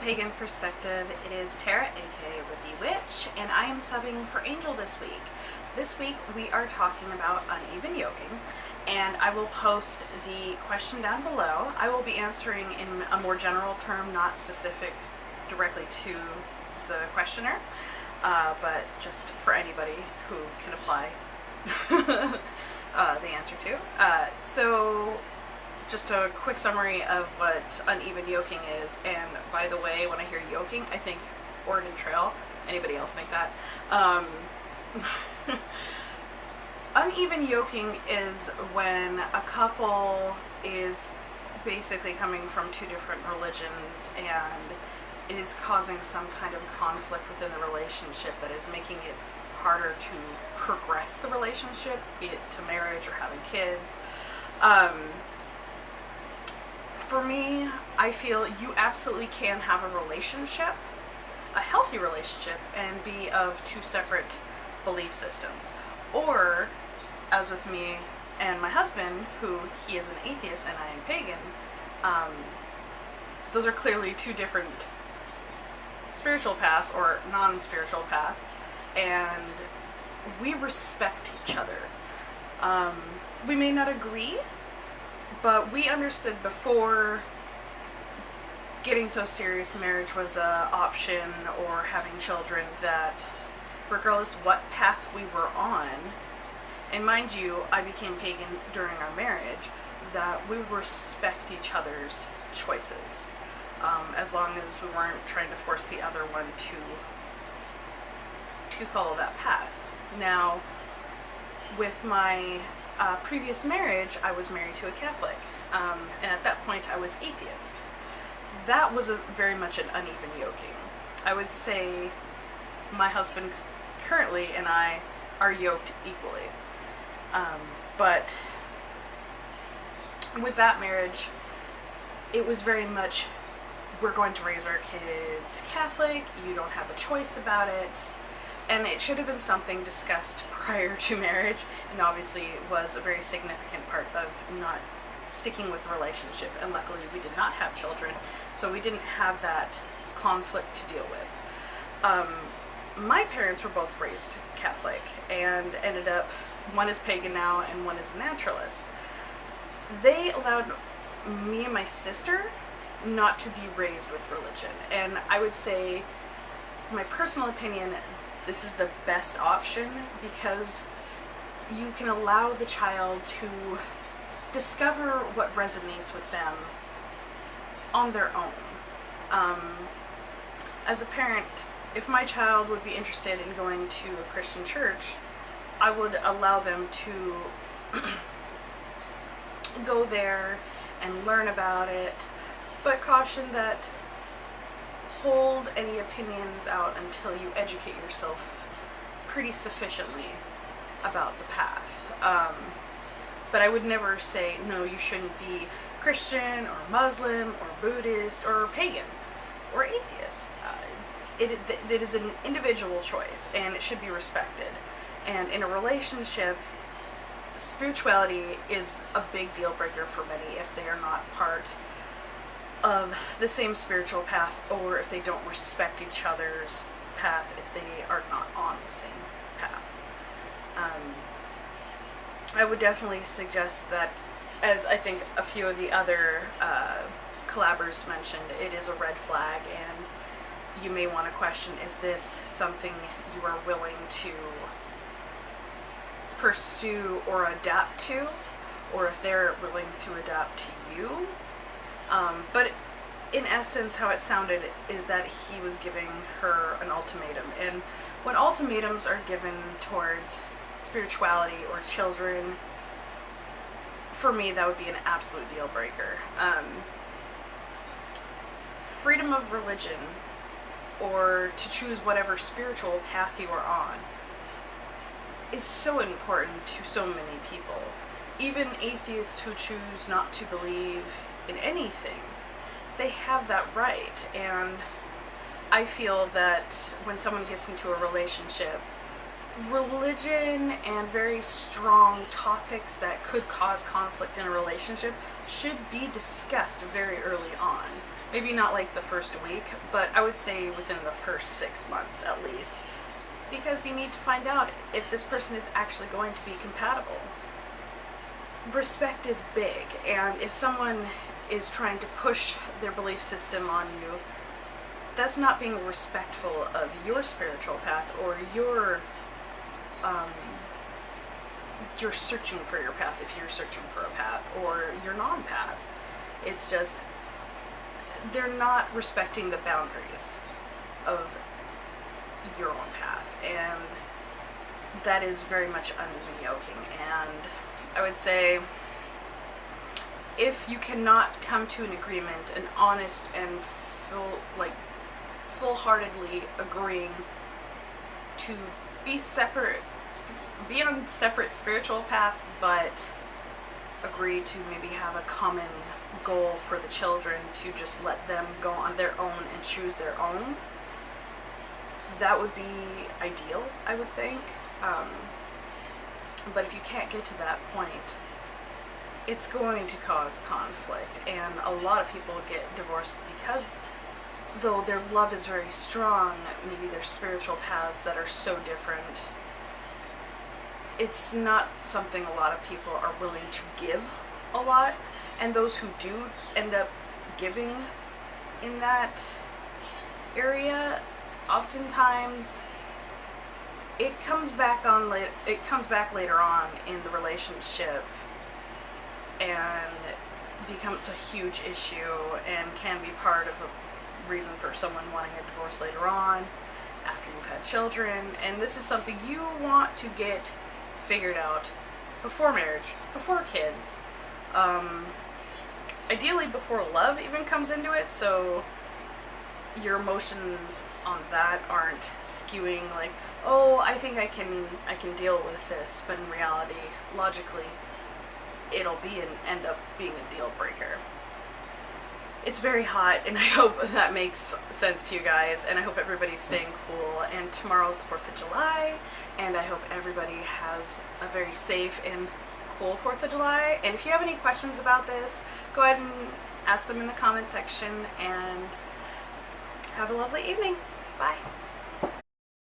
Pagan Perspective. It is Tara, aka Lippy Witch, and I am subbing for Angel this week. This week we are talking about uneven yoking, and I will post the question down below. I will be answering in a more general term, not specific directly to the questioner, but just for anybody who can apply the answer to. So just a quick summary of what uneven yoking is, and by the way, when I hear yoking, I think Oregon Trail. Anybody else think that? Uneven yoking is when a couple is basically coming from two different religions and it is causing some kind of conflict within the relationship that is making it harder to progress the relationship, be it to marriage or having kids. For me, I feel you absolutely can have a relationship, a healthy relationship, and be of two separate belief systems. Or, as with me and my husband, who he is an atheist and I am pagan, those are clearly two different spiritual paths or non-spiritual paths, and we respect each other. We may not agree, but we understood before getting so serious marriage was an option or having children that regardless what path we were on, and mind you, I became pagan during our marriage, that we respect each other's choices, as long as we weren't trying to force the other one to follow that path. Now, with my previous marriage, I was married to a Catholic, and at that point I was atheist. That was very much an uneven yoking. I would say my husband currently and I are yoked equally, but with that marriage, it was very much, we're going to raise our kids Catholic, you don't have a choice about it. And it should have been something discussed prior to marriage, and obviously was a very significant part of not sticking with the relationship. And luckily we did not have children, so we didn't have that conflict to deal with. My parents were both raised Catholic and ended up, one is pagan now and one is a naturalist. They allowed me and my sister not to be raised with religion, and I would say, my personal opinion, this is the best option because you can allow the child to discover what resonates with them on their own. As a parent, if my child would be interested in going to a Christian church, I would allow them to go there and learn about it, but caution that hold any opinions out until you educate yourself pretty sufficiently about the path. But I would never say, no, you shouldn't be Christian or Muslim or Buddhist or pagan or atheist. It is an individual choice and it should be respected. And in a relationship, spirituality is a big deal breaker for many if they are not part of the same spiritual path, or if they don't respect each other's path, if they are not on the same path. I would definitely suggest that, as I think a few of the other collabors mentioned, it is a red flag, and you may want to question, is this something you are willing to pursue or adapt to, or if they're willing to adapt to you. But in essence, how it sounded is that he was giving her an ultimatum. And when ultimatums are given towards spirituality or children, for me, that would be an absolute deal breaker. Freedom of religion, or to choose whatever spiritual path you are on, is so important to so many people. Even atheists who choose not to believe in anything, they have that right. And I feel that when someone gets into a relationship, religion and very strong topics that could cause conflict in a relationship should be discussed very early on. Maybe not like the first week, but I would say within the first 6 months at least. Because you need to find out if this person is actually going to be compatible. Respect is big, and if someone is trying to push their belief system on you, that's not being respectful of your spiritual path, or you're searching for your path if you're searching for a path, or your non-path. It's just, they're not respecting the boundaries of your own path, and that is very much uneven yoking. And I would say, if you cannot come to an agreement, an honest and full-heartedly agreeing to be separate, be on separate spiritual paths, but agree to maybe have a common goal for the children, to just let them go on their own and choose their own, that would be ideal, I would think. But if you can't get to that point, it's going to cause conflict, and a lot of people get divorced because, though their love is very strong, maybe their spiritual paths that are so different, it's not something a lot of people are willing to give a lot. And those who do end up giving in that area, oftentimes it comes back later on in the relationship and becomes a huge issue, and can be part of a reason for someone wanting a divorce later on after you've had children. And this is something you want to get figured out before marriage, before kids, ideally before love even comes into it, so your emotions on that aren't skewing like, oh, I think I can deal with this, but in reality, logically, it'll end up being a deal breaker. It's very hot, and I hope that makes sense to you guys, and I hope everybody's staying cool. And tomorrow's 4th of July, and I hope everybody has a very safe and cool 4th of July. And if you have any questions about this, go ahead and ask them in the comment section, and have a lovely evening. Bye.